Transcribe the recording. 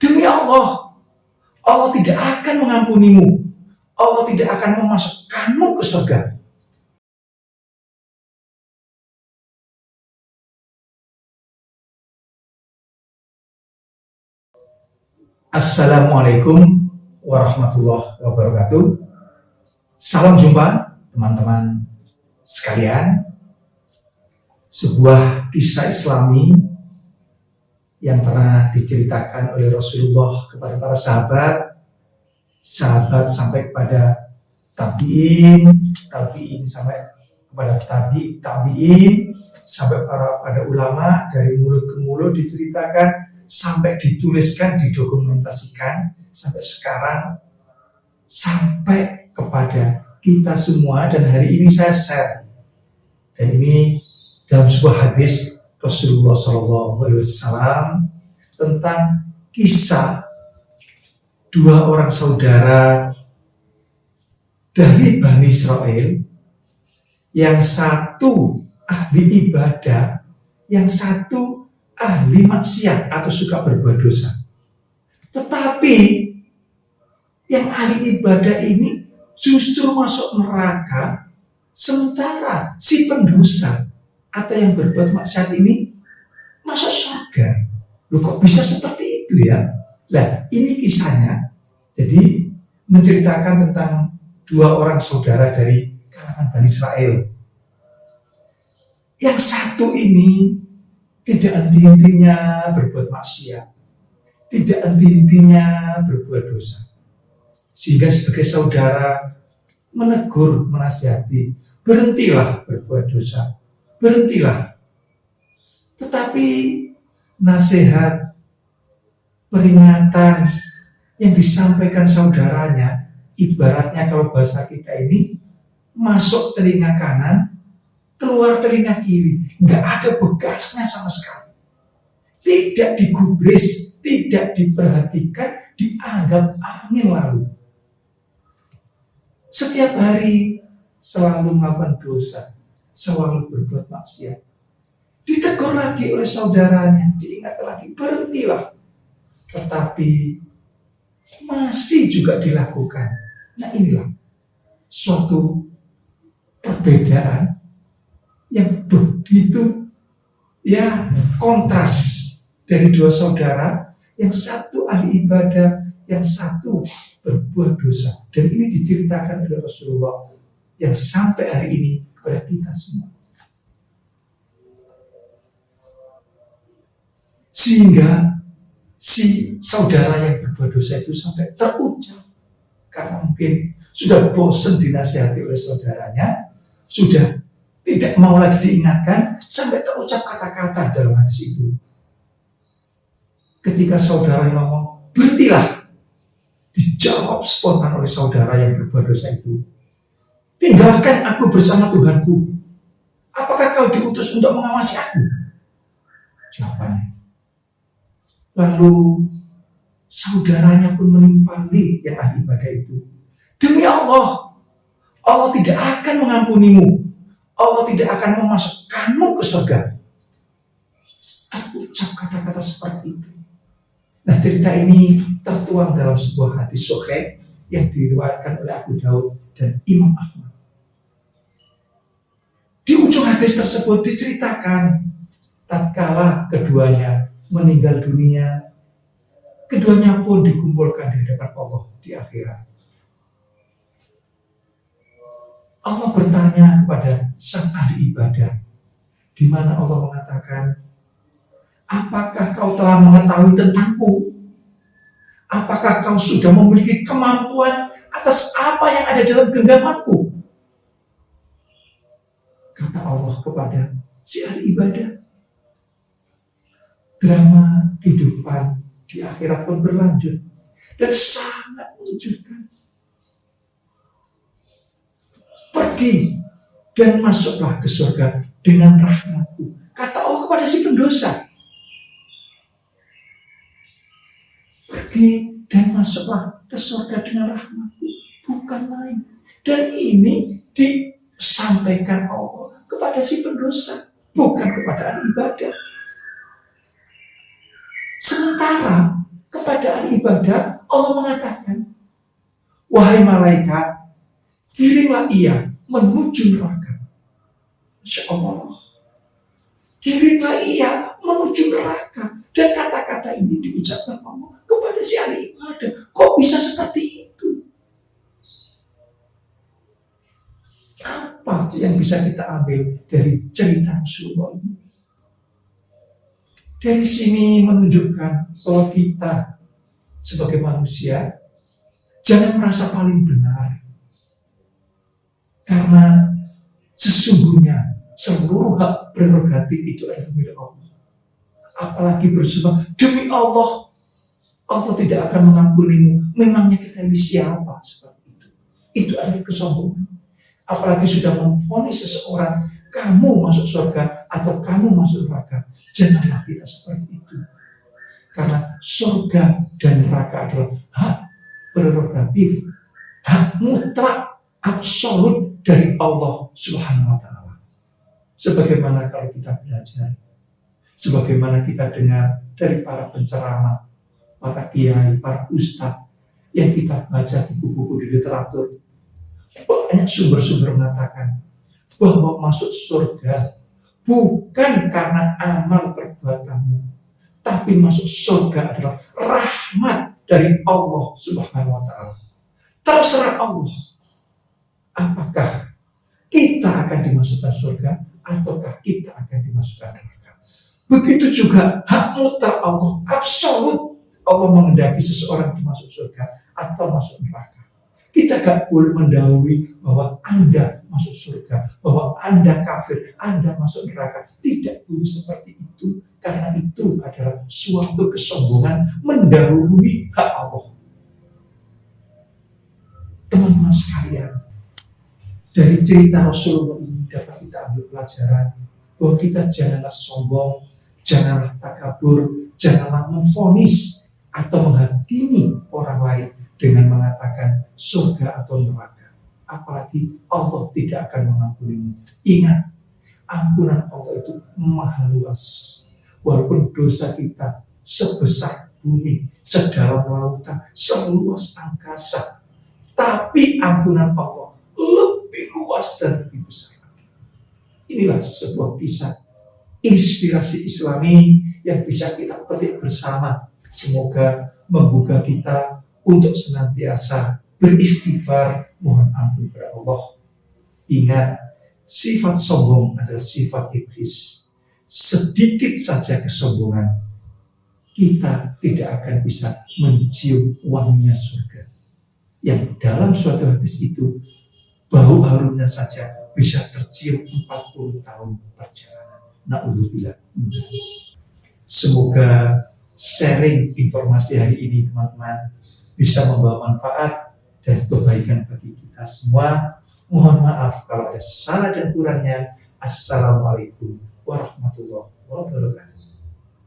Demi Allah, Allah tidak akan mengampunimu. Allah tidak akan memasukkanmu ke surga. Assalamualaikum warahmatullahi wabarakatuh. Salam jumpa teman-teman sekalian. Sebuah kisah Islami yang pernah diceritakan oleh Rasulullah kepada para sahabat sampai kepada tabi'in sampai kepada tabi'in sampai pada ulama, dari mulut ke mulut diceritakan sampai dituliskan, didokumentasikan sampai sekarang, sampai kepada kita semua. Dan hari ini saya share, dan ini dalam sebuah hadis Rasulullah SAW tentang kisah dua orang saudara dari Bani Israel, yang satu ahli ibadah, yang satu ahli maksiat atau suka berbuat dosa. Tetapi yang ahli ibadah ini justru masuk neraka, sementara si pendosa atau yang berbuat maksiat ini masuk surga. Loh, kok bisa seperti itu ya? Nah, ini kisahnya. Jadi menceritakan tentang dua orang saudara dari kalangan Bani Israel. Yang satu ini tidak henti-hentinya berbuat maksiat, tidak henti-hentinya berbuat dosa, sehingga sebagai saudara menegur, menasihati, berhentilah berbuat dosa, berhentilah. Tetapi nasihat, peringatan yang disampaikan saudaranya, ibaratnya kalau bahasa kita ini, masuk telinga kanan, keluar telinga kiri, nggak ada bekasnya sama sekali, tidak digubris, tidak diperhatikan, dianggap angin lalu. Setiap hari selalu melakukan dosa, selalu berbuat maksiat. Ditegur lagi oleh saudaranya, diingat lagi, berhentilah. Tetapi masih juga dilakukan. Nah, inilah suatu perbedaan yang begitu ya kontras dari dua saudara, yang satu ahli ibadah, yang satu berbuat dosa. Dan ini diceritakan oleh Rasulullah yang sampai hari ini kepada kita semua. Sehingga si saudara yang berbuat dosa itu sampai terucap, karena mungkin sudah bosan dinasihati oleh saudaranya, sudah tidak mau lagi diingatkan, sampai terucap kata-kata dalam hadis itu. Ketika saudara yang ngomong, berhentilah, dijawab spontan oleh saudara yang berbuat dosa itu, tinggalkan aku bersama Tuhanku. Apakah kau diutus untuk mengawasi aku? Jawabannya. Lalu saudaranya pun menimpali yang ahli ibadah itu. Demi Allah, Allah tidak akan mengampunimu. Allah tidak akan memasukkanmu ke surga. Terucap kata-kata seperti itu. Nah, cerita ini tertuang dalam sebuah hadis sahih yang diriwayatkan oleh Abu Daud dan Imam Ahmad. Di ujung hadis tersebut diceritakan tatkala keduanya meninggal dunia, keduanya pun dikumpulkan di hadapan Allah di akhirat. Allah bertanya kepada sang ahli ibadah, di mana Allah mengatakan, apakah kau telah mengetahui tentangku? Apakah kau sudah memiliki kemampuan atas apa yang ada dalam genggamanku? Kata Allah kepada si ahli ibadah. Drama kehidupan di akhirat pun berlanjut dan sangat mengejutkan. Pergi dan masuklah ke surga dengan rahmatku, kata Allah kepada si pendosa. Pergi dan masuklah ke surga dengan rahmatku, bukan lain. Dan ini disampaikan Allah kepada si pendosa, bukan kepada ahli ibadah. Sementara kepada ibadah, Allah mengatakan, wahai malaikat, kirimlah ia menuju neraka. Masya Allah. Kirimlah ia menuju neraka. Dan kata-kata ini diucapkan Allah kepada si ahli ibadah. Kok bisa seperti itu? Apa yang bisa kita ambil dari cerita Rasulullah ini? Dari sini menunjukkan bahwa kita sebagai manusia jangan merasa paling benar. Karena sesungguhnya seluruh hak prerogatif itu adalah milik Allah. Apalagi bersumpah demi Allah, Allah tidak akan mengampunimu. Memangnya kita ini siapa seperti itu? Itu adalah kesombongan. Apalagi sudah memvonis seseorang, kamu masuk surga atau kamu masuk neraka. Janganlah kita seperti itu. Karena surga dan neraka adalah hak prerogatif, hak mutlak, absolut dari Allah Subhanahu wa Ta'ala. Sebagaimana kalau kita belajar, sebagaimana kita dengar dari para penceramah, para kiai, para ustadz yang kita baca buku-buku di literatur, banyak sumber-sumber mengatakan bahwa masuk surga bukan karena amal perbuatanmu, tapi masuk surga adalah rahmat dari Allah Subhanahu wa Ta'ala. Terserah Allah, apakah kita akan dimasukkan surga ataukah kita akan dimasukkan neraka. Begitu juga hak mutlak Allah, absolut. Allah menghendaki seseorang masuk surga atau masuk neraka. Kita gak boleh mendahului bahwa Anda masuk surga, bahwa Anda kafir, Anda masuk neraka. Tidak boleh seperti itu, karena itu adalah suatu kesombongan mendahului hak Allah. Teman-teman sekalian, dari cerita Rasulullah ini dapat kita ambil pelajaran bahwa kita janganlah sombong, janganlah takabur, janganlah memvonis atau menghakimi orang lain dengan mengatakan surga atau neraka. Apalagi Allah tidak akan mengampunimu. Ingat, ampunan Allah itu maha luas. Walaupun dosa kita sebesar bumi, sedalam lautan, seluas angkasa, tapi ampunan Allah lebih luas dan lebih besar. Inilah sebuah kisah inspirasi Islami yang bisa kita petik bersama. Semoga membuka kita untuk senantiasa beristighfar, mohon ampun kepada Allah. Ingat, sifat sombong adalah sifat iblis. Sedikit saja kesombongan, kita tidak akan bisa mencium wanginya surga. Yang dalam suatu hadis itu, bau harumnya saja bisa tercium 40 tahun perjalanan. Na'udzubillah. Semoga sharing informasi hari ini teman-teman bisa membawa manfaat dan kebaikan bagi kita semua. Mohon maaf kalau ada salah dan kurangnya. Assalamualaikum warahmatullahi wabarakatuh.